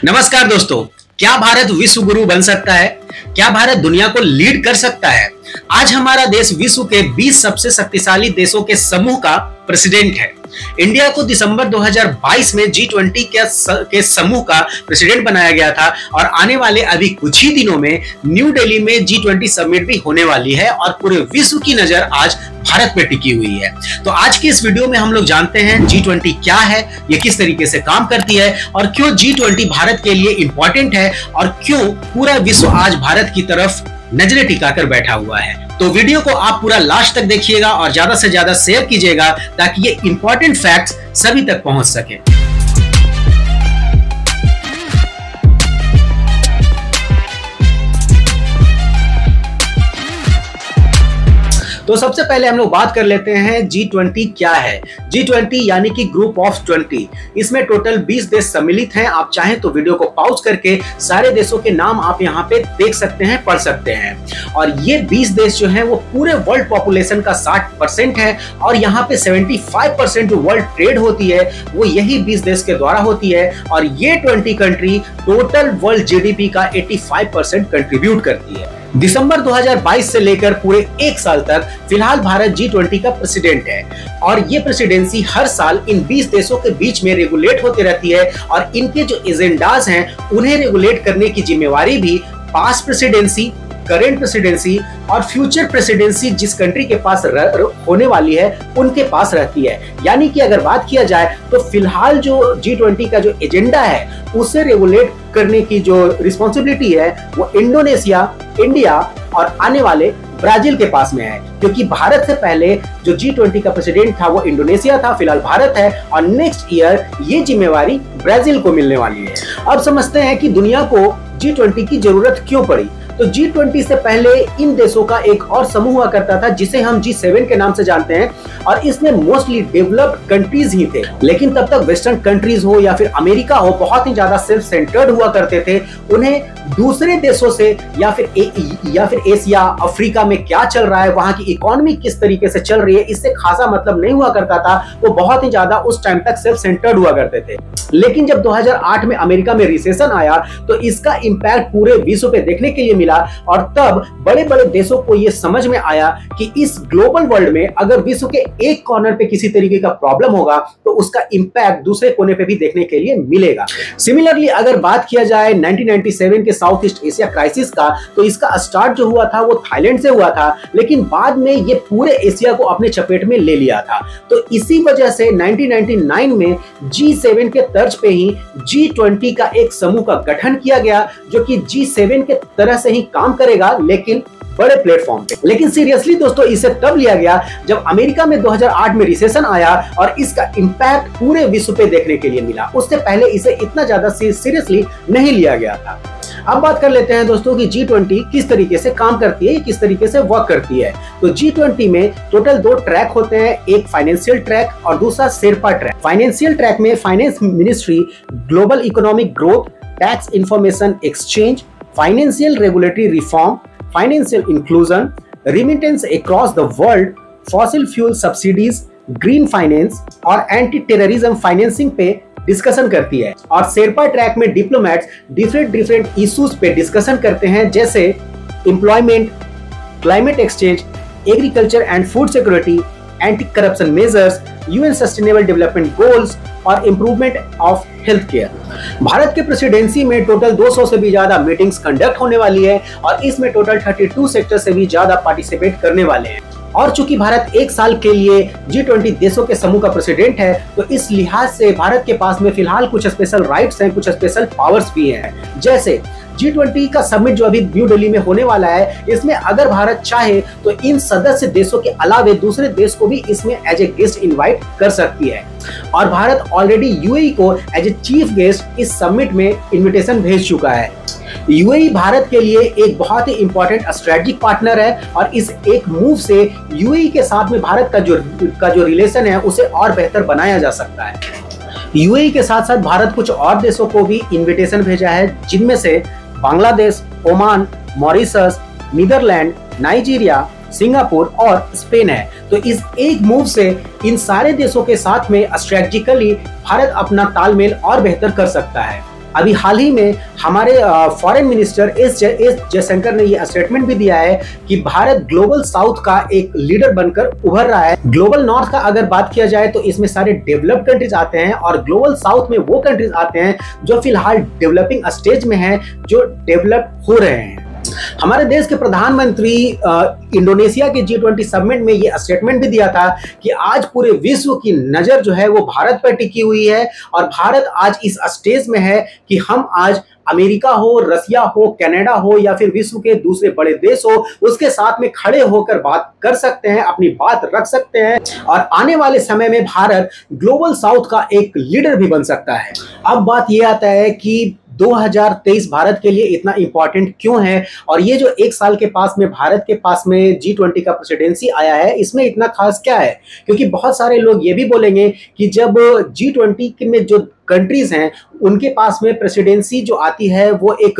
नमस्कार दोस्तों, क्या भारत विश्व गुरु बन सकता है? क्या भारत दुनिया को लीड कर सकता है? आज हमारा देश विश्व के 20 सबसे शक्तिशाली देशों के समूह का प्रेसिडेंट है। इंडिया को दिसंबर 2022 में G20 के समूह का प्रेसिडेंट बनाया गया था और आने वाले अभी कुछ ही दिनों में न्यू दिल्ली में G20 समिट भी होने वाली है और पूरे विश्व की नजर आज भारत पे टिकी हुई है। तो आज के इस वीडियो में हम लोग जानते हैं G20 क्या है, ये किस तरीके से काम करती है और क्यों G20 भारत के लिए इंपॉर्टेंट है और क्यों पूरा विश्व आज भारत की तरफ नजरें टिकाकर बैठा हुआ है। तो वीडियो को आप पूरा लास्ट तक देखिएगा और ज्यादा से ज्यादा शेयर कीजिएगा ताकि ये इंपॉर्टेंट फैक्ट्स सभी तक पहुंच सके। तो सबसे पहले हम लोग बात कर लेते हैं G20 क्या है। G20 यानी कि ग्रुप ऑफ 20। इसमें टोटल 20 देश सम्मिलित हैं। आप चाहें तो वीडियो को पॉज करके सारे देशों के नाम आप यहाँ पे देख सकते हैं, पढ़ सकते हैं। और ये 20 देश जो हैं वो पूरे वर्ल्ड पॉपुलेशन का 60% है और यहाँ पे 75% जो वर्ल्ड ट्रेड होती है वो यही 20 देश के द्वारा होती है और ये 20 कंट्री टोटल वर्ल्ड जीडीपी का 85% कंट्रीब्यूट करती है। दिसंबर 2022 से लेकर पूरे एक साल तक फिलहाल भारत G20 का प्रेसिडेंट है और ये प्रेसिडेंसी हर साल इन 20 देशों के बीच में रेगुलेट होती रहती है और इनके जो एजेंडाज हैं उन्हें रेगुलेट करने की जिम्मेवारी भी पास्ट प्रेसिडेंसी, करेंट प्रेसिडेंसी और फ्यूचर प्रेसिडेंसी जिस कंट्री के पास होने वाली है उनके पास रहती है। यानी कि अगर बात किया जाए तो फिलहाल जो G20 का जो एजेंडा है उसे रेगुलेट करने की जो रिस्पॉन्सिबिलिटी है वो इंडोनेशिया, इंडिया और आने वाले ब्राजील के पास में है, क्योंकि भारत से पहले जो G20 का प्रेसिडेंट था वो इंडोनेशिया था, फिलहाल भारत है और नेक्स्ट ईयर ये जिम्मेवारी ब्राजील को मिलने वाली है। अब समझते हैं कि दुनिया को G20 की जरूरत क्यों पड़ी। तो G20 से पहले इन देशों का एक और समूह हुआ करता था जिसे हम G7 के नाम से जानते हैं और इसमें मोस्टली डेवलप्ड कंट्रीज ही थे। लेकिन तब तक वेस्टर्न कंट्रीज हो या फिर अमेरिका हो बहुत ही ज्यादा सेल्फ सेंटर्ड हुआ करते थे। उन्हें दूसरे देशों से या फिर एशिया, अफ्रीका में क्या चल रहा है, वहां की इकोनॉमी किस तरीके से चल रही है, इससे खासा मतलब नहीं हुआ करता था। वो बहुत ही ज्यादा उस टाइम तक सेल्फ सेंटर्ड हुआ करते थे। लेकिन जब 2008 में अमेरिका में रिसेशन आया तो इसका इंपैक्ट पूरे विश्व पे देखने के लिए मिला और तब बड़े बड़े देशों को यह समझ में आया कि इस ग्लोबल वर्ल्ड में अगर विश्व के एक कॉर्नर पे किसी तरीके का प्रॉब्लम होगा तो उसका इंपैक्ट दूसरे कोने पे भी देखने के लिए मिलेगा। सिमिलरली अगर बात किया जाए 1997 के साउथ ईस्ट एशिया क्राइसिस का, तो इसका स्टार्ट जो हुआ था वो थाईलैंड से हुआ था, लेकिन बाद में ये पूरे एशिया को अपने चपेट में ले लिया था। तो इसी वजह से 1999 में G7 के तर्ज पे ही G20 का एक समूह का गठन किया गया जो कि G7 के तरह से ही काम करेगा लेकिन बड़े प्लेटफॉर्म पे। लेकिन सीरियसली दोस्तों इसे तब लिया गया जब अमेरिका में 2008 में रिसेशन आया और इसका इंपैक्ट पूरे विश्व पे देखने के लिए मिला। उससे पहले इसे इतना ज्यादा सीरियसली नहीं लिया गया था। अब बात कर लेते हैं दोस्तों कि G20 किस तरीके से काम करती है, किस तरीके से वर्क करती है। तो G20 में टोटल 2 ट्रैक होते हैं, एक फाइनेंशियल ट्रैक और दूसरा शेरपा ट्रैक। फाइनेंशियल ट्रैक में finance ministry, global economic growth, tax information exchange, financial regulatory reform, financial inclusion, remittance across the world, fossil fuel subsidies, green finance और एंटी टेररिज्म फाइनेंसिंग पे discussion करती है। और Sherpa track में diplomats different issues पे discussion करते हैं जैसे employment, climate exchange, agriculture and food security, anti corruption measures, UN sustainable development goals और improvement of health care. Bharat के प्रेसिडेंसी में टोटल 200 से भी ज्यादा मीटिंग्स कंडक्ट होने वाली है और इसमें टोटल 32 सेक्टर से भी ज्यादा पार्टिसिपेट करने वाले हैं। और चूंकि भारत एक साल के लिए G20 देशों के समूह का प्रेसिडेंट है तो इस लिहाज से भारत के पास में फिलहाल कुछ स्पेशल राइट्स हैं, कुछ स्पेशल पावर्स भी हैं। जैसे G20 का समिट जो अभी न्यू दिल्ली में होने वाला है, इसमें अगर भारत चाहे तो इन सदस्य देशों के अलावे दूसरे देश को भी इसमें एज ए गेस्ट इनवाइट कर सकती है। और भारत ऑलरेडी यूएई को एज ए चीफ गेस्ट इस समिट में इनविटेशन भेज चुका है। यूएई भारत के लिए एक बहुत ही इंपॉर्टेंट स्ट्रेटेजिक पार्टनर है और इस एक मूव से यूएई के साथ में भारत का जो रिलेशन है उसे और बेहतर बनाया जा सकता है। यूएई के साथ साथ भारत कुछ और देशों को भी इनविटेशन भेजा है जिनमें से Bangladesh, Oman, Mauritius, Netherland, Nigeria, Singapore और स्पेन है। तो इस एक मूव से इन सारे देशों के साथ में स्ट्रेटेजिकली भारत अपना तालमेल और बेहतर कर सकता है। अभी हाल ही में हमारे फॉरेन मिनिस्टर एस जयशंकर ने यह स्टेटमेंट भी दिया है कि भारत ग्लोबल साउथ का एक लीडर बनकर उभर रहा है। ग्लोबल नॉर्थ का अगर बात किया जाए तो इसमें सारे डेवलप्ड कंट्रीज आते हैं और ग्लोबल साउथ में वो कंट्रीज आते हैं जो फिलहाल डेवलपिंग स्टेज में हैं, जो डेवलप हो रहे हैं। हमारे देश के प्रधानमंत्री इंडोनेशिया के G20 समिट में ये स्टेटमेंट भी दिया था कि आज पूरे विश्व की नजर जो है वो भारत पर टिकी हुई है और भारत आज इस स्टेज में है कि हम आज अमेरिका हो, रसिया हो, कनाडा हो या फिर विश्व के दूसरे बड़े देश हो, उसके साथ में खड़े होकर बात कर सकते हैं, अपनी बात रख सकते हैं और आने वाले समय में भारत ग्लोबल साउथ का एक लीडर भी बन सकता है। अब बात यह आता है कि 2023 भारत के लिए इतना इंपॉर्टेंट क्यों है और ये जो एक साल के पास में भारत के पास में G20 का प्रेसिडेंसी आया है, इसमें इतना खास क्या है? क्योंकि बहुत सारे लोग ये भी बोलेंगे कि जब G20 में जो कंट्रीज हैं उनके पास में प्रेसिडेंसी जो आती है वो एक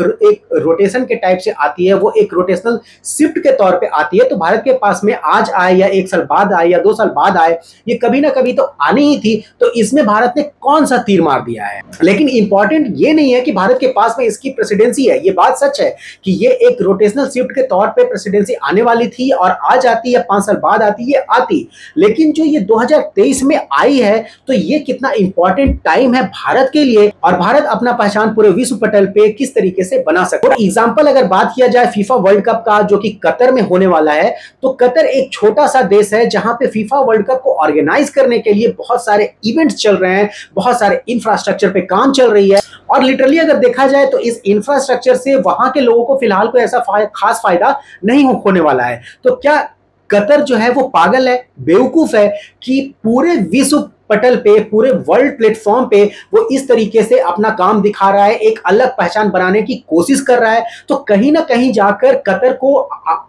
रोटेशन के टाइप से आती है, वो एक रोटेशनल शिफ्ट के तौर पे आती है। तो भारत के पास में आज आए या एक साल बाद आए या 2 साल बाद आए, ये कभी ना कभी तो आनी ही थी। तो इसमें भारत ने कौन सा तीर मार दिया है? लेकिन इंपॉर्टेंट ये नहीं है कि भारत के पास में इसकी प्रेसिडेंसी है। ये बात सच है कि ये एक रोटेशनल शिफ्ट के तौर पर प्रेसिडेंसी आने वाली थी और आ जाती या 5 साल बाद आती, ये आती। लेकिन जो ये 2023 में आई है तो ये कितना इंपॉर्टेंट टाइम है भारत के लिए और भारत अपना पहचान पूरे विश्व पटल पे किस तरीके से बना सकता है। एग्जांपल अगर बात किया जाए फीफा वर्ल्ड कप का जो कि कतर में होने वाला है, तो कतर एक छोटा सा देश है जहां पे फीफा वर्ल्ड कप को ऑर्गेनाइज करने के लिए बहुत सारे इवेंट्स चल रहे हैं, बहुत सारे इंफ्रास्ट्रक्चर पे काम चल रही है और लिटरली अगर देखा जाए तो इस इंफ्रास्ट्रक्चर से वहां के लोगों को फिलहाल कोई ऐसा खास फायदा नहीं होने वाला है। तो क्या कतर जो है वो पागल है, बेवकूफ है कि पूरे विश्व पटल पे, पूरे वर्ल्ड प्लेटफॉर्म पे वो इस तरीके से अपना काम दिखा रहा है, एक अलग पहचान बनाने की कोशिश कर रहा है? तो कहीं ना कहीं जाकर कतर को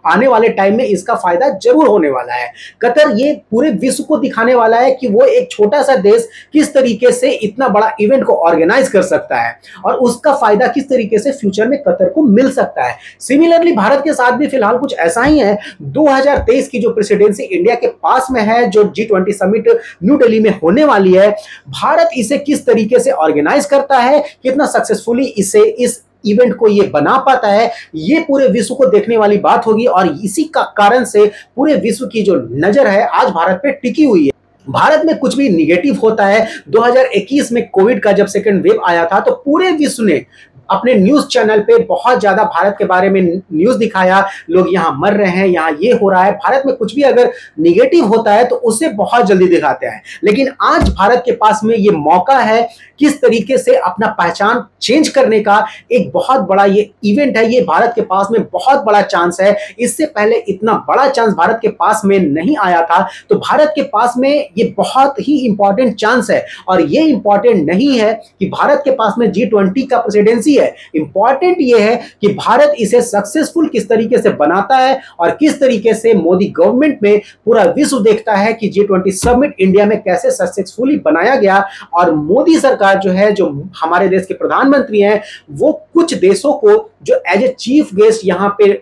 आने वाले टाइम में इसका फायदा जरूर होने वाला है। कतर ये पूरे विश्व को दिखाने वाला है कि वो एक छोटा सा देश किस तरीके से इतना बड़ा इवेंट को ऑर्गेनाइज कर सकता है और उसका फायदा किस तरीके से फ्यूचर में कतर को मिल सकता है। सिमिलरली भारत के साथ भी फिलहाल कुछ ऐसा ही है। 2023 की जो प्रेसिडेंसी इंडिया के पास में है, जो G20 समिट न्यू दिल्ली में होने वाली है, भारत इसे किस तरीके से ऑर्गेनाइज करता है, कितना सक्सेसफुली इसे इस इवेंट को ये बना पाता है, ये पूरे विश्व को देखने वाली बात होगी और इसी का कारण से पूरे विश्व की जो नजर है आज भारत पे टिकी हुई है। भारत में कुछ भी निगेटिव होता है, 2021 में कोविड का जब सेकंड वेव आया था तो पूरे विश्व ने अपने न्यूज चैनल पे बहुत ज्यादा भारत के बारे में न्यूज दिखाया, लोग यहाँ मर रहे हैं, यहाँ ये हो रहा है। भारत में कुछ भी अगर निगेटिव होता है तो उसे बहुत जल्दी दिखाते हैं। लेकिन आज भारत के पास में ये मौका है किस तरीके से अपना पहचान चेंज करने का, एक बहुत बड़ा ये इवेंट है, ये भारत के पास में बहुत बड़ा चांस है। इससे पहले इतना बड़ा चांस भारत के पास में नहीं आया था। तो भारत के पास में ये बहुत ही इंपॉर्टेंट चांस है और ये इंपॉर्टेंट नहीं है कि भारत के पास में G20 का प्रेसिडेंसी है। इंपॉर्टेंट ये है कि भारत इसे सक्सेसफुल किस तरीके से बनाता है और किस तरीके से मोदी गवर्नमेंट में पूरा विश्व देखता है कि G20 समिट इंडिया में कैसे सक्सेसफुली बनाया गया। और मोदी सरकार जो है, जो हमारे देश के प्रधानमंत्री हैं, वो कुछ देशों को जो एज ए चीफ गेस्ट यहां पे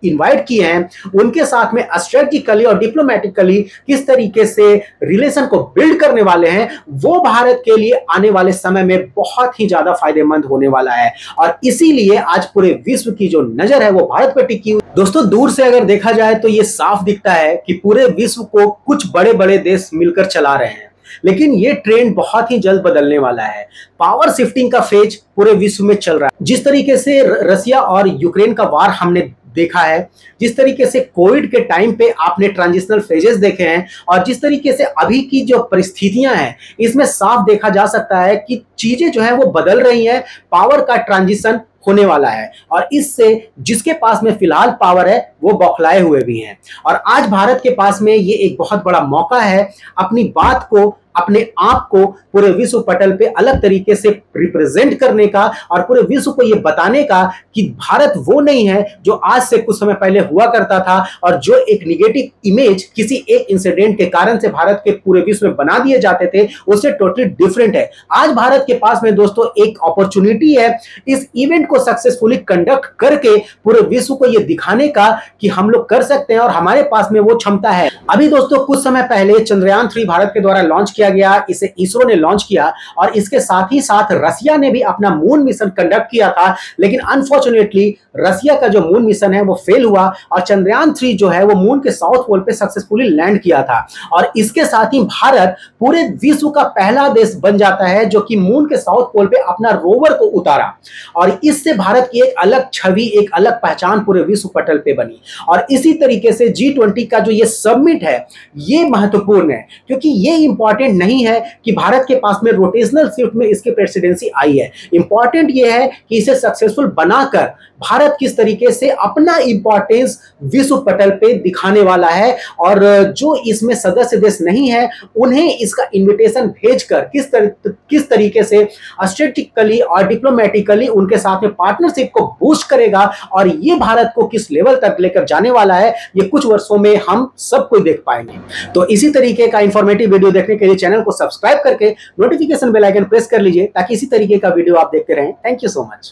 इनवाइट किए हैं, उनके साथ में स्ट्रेटेजिकली और डिप्लोमेटिकली किस तरीके से रिलेशन को बिल्ड करने वाले हैं, वो भारत के लिए आने वाले समय में बहुत ही ज्यादा फायदेमंद होने वाला है। और इसीलिए आज पूरे विश्व की जो नजर है वो भारत पर टिकी हुई। दोस्तों, दूर से अगर देखा जाए तो ये साफ दिखता है कि पूरे विश्व को कुछ बड़े बड़े देश मिलकर चला रहे हैं, लेकिन ये ट्रेंड बहुत ही जल्द बदलने वाला है। पावर शिफ्टिंग का फेज पूरे विश्व में चल रहा है। जिस तरीके से रसिया और यूक्रेन का वार हमने देखा है, जिस तरीके से कोविड के टाइम पे आपने ट्रांजिशनल फेजेस देखे हैं और जिस तरीके से अभी की जो परिस्थितियां हैं, इसमें साफ देखा जा सकता है कि चीजें जो है वो बदल रही हैं। पावर का ट्रांजिशन होने वाला है और इससे जिसके पास में फिलहाल पावर है वो बौखलाए हुए भी हैं। और आज भारत के पास में ये एक बहुत बड़ा मौका है अपनी बात को, अपने आप को पूरे विश्व पटल पे अलग तरीके से रिप्रेजेंट करने का और पूरे विश्व को ये बताने का कि भारत वो नहीं है जो आज से कुछ समय पहले हुआ करता था और जो एक निगेटिव इमेज किसी एक इंसिडेंट के कारण से भारत के पूरे विश्व में बना दिए जाते थे, उससे टोटली डिफरेंट है। आज भारत के पास में दोस्तों एक अपॉर्चुनिटी है इस इवेंट को सक्सेसफुली कंडक्ट करके पूरे विश्व को ये दिखाने का कि हम लोग कर सकते हैं और हमारे पास में वो क्षमता है। अभी दोस्तों कुछ समय पहले चंद्रयान 3 भारत के द्वारा लॉन्च किया किया गया, इसे इसरो ने लॉन्च किया और इसके साथ ही साथ रसिया ने भी अपना मून मिशन कंडक्ट किया था। लेकिन अनफॉर्चुनेटली रसिया का जो मून मिशन है वो फेल हुआ और चंद्रयान 3 जो है वो मून के साउथ पोल पे सक्सेसफुली लैंड किया था। और इसके साथ ही भारत पूरे विश्व का पहला देश बन जाता है जो कि मून के साउथ पोल पे अपना रोवर को उतारा और इससे भारत की एक अलग छवि, एक अलग पहचान पूरे विश्व पटल पे बनी। और इसी तरीके से G20 का जो ये समिट है ये महत्वपूर्ण है, क्योंकि ये इंपॉर्टेंट नहीं है कि भारत के पास में रोटेशनल शिफ्ट में इसकी प्रेसिडेंसी आई है। इंपॉर्टेंट ये है कि इसे सक्सेसफुल बनाकर भारत किस तरीके से अपना इंपॉर्टेंस विश्व पटल पे दिखाने वाला है और जो इसमें सदस्य देश नहीं है उन्हें इसका इनविटेशन भेजकर किस तरीके से स्ट्रेटेजिकली और डिप्लोमेटिकली उनके साथ में पार्टनरशिप को बूस्ट करेगा और ये भारत को किस लेवल तक लेकर जाने वाला है ये कुछ वर्षों में हम सब कोई देख पाएंगे। तो इसी तरीके का इंफॉर्मेटिव वीडियो देखने के लिए चैनल को सब्सक्राइब करके नोटिफिकेशन बेल आइकन प्रेस कर लीजिए ताकि इसी तरीके का वीडियो आप देखते रहें। Thank you so much.